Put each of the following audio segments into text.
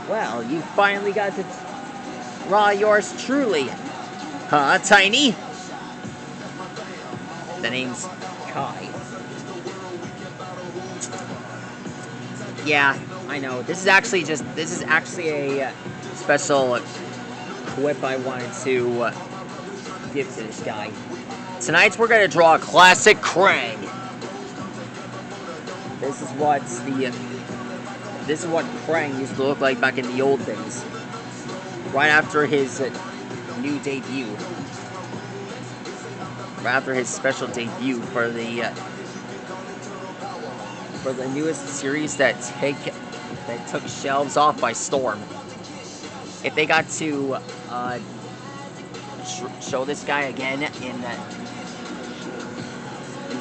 Well, you finally got to draw yours truly. Huh, Tiny? The name's Kai. Yeah, I know. This is actually a special quip I wanted to give to this guy. Tonight we're gonna draw a classic Kraang. This is what the this is what Kraang used to look like back in the old days. Right after his new debut. Right after his special debut for the newest series that took shelves off by storm. If they got to show this guy again in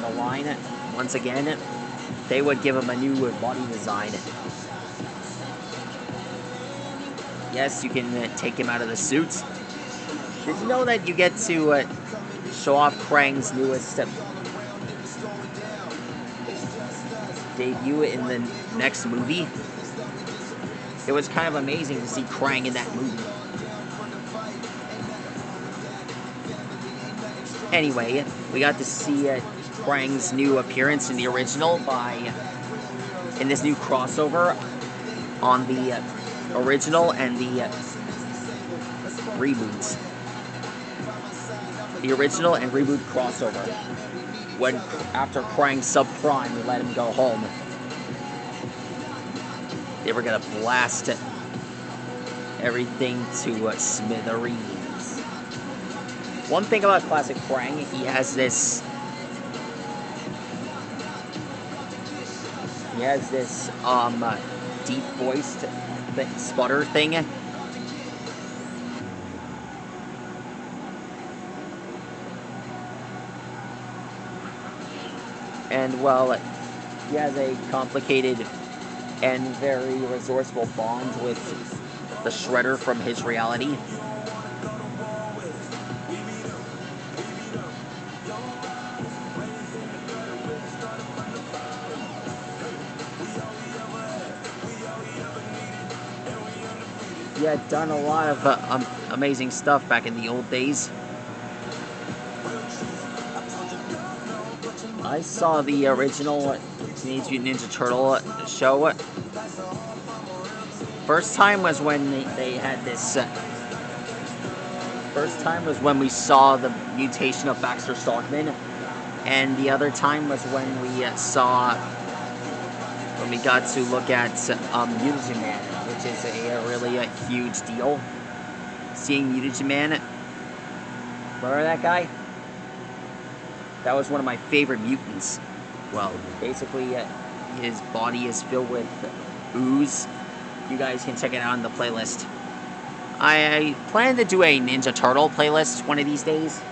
the line once again, they would give him a new body design. Yes, you can take him out of the suit. Did you know that you get to show off Krang's newest debut in the next movie? It was kind of amazing to see Kraang in that movie. Anyway, we got to see Krang's new appearance in the original in this new crossover on the original and the reboots. The original and reboot crossover. When after Kraang subprime, we let him go home. They were gonna blast everything to smithereens. One thing about classic Kraang, he has this deep voiced sputter thing. And well, he has a complicated and very resourceful bond with the Shredder from his reality. He had done a lot of amazing stuff back in the old days. I saw the original Teenage Mutant Ninja Turtle show. First time was when they had this. First time was when we saw the mutation of Baxter Stockman, and the other time was when we got to look at Mutagen Man, which is a really huge deal. Seeing Mutagen Man. Remember that guy? That was one of my favorite mutants. Well, basically, his body is filled with ooze. You guys can check it out in the playlist. I plan to do a Ninja Turtle playlist one of these days.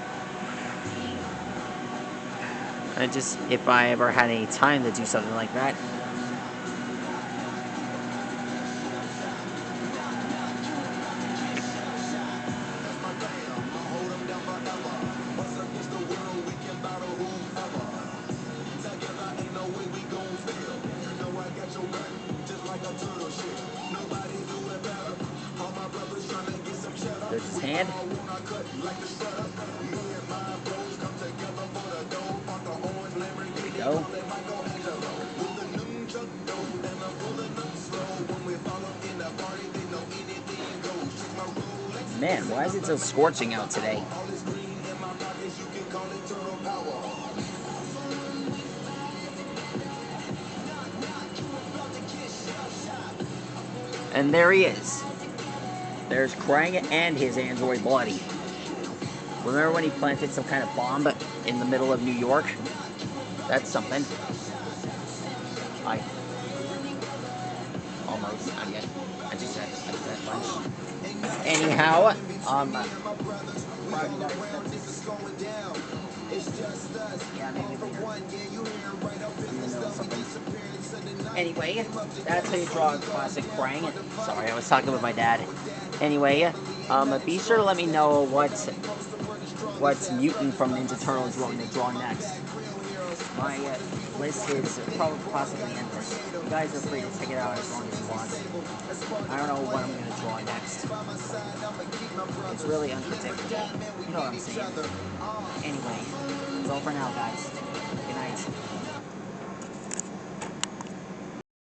If I ever had any time to do something like that. There's his hand. There we go. Man, why is it so scorching out today? And there he is. There's Kraang and his android body. Remember when he planted some kind of bomb in the middle of New York? That's something. Almost, not yet. I just had lunch. Anyhow, yeah, maybe anyway, that's how you draw a classic Kraang. Sorry, I was talking with my dad. Anyway, be sure to let me know what mutant from Ninja Turtles you want me to draw next. My list is probably possibly endless. You guys are free to check it out as long as you want. I don't know what I'm going to draw next. It's really unpredictable. You know what I'm saying. Anyway, that's all for now, guys. Good night.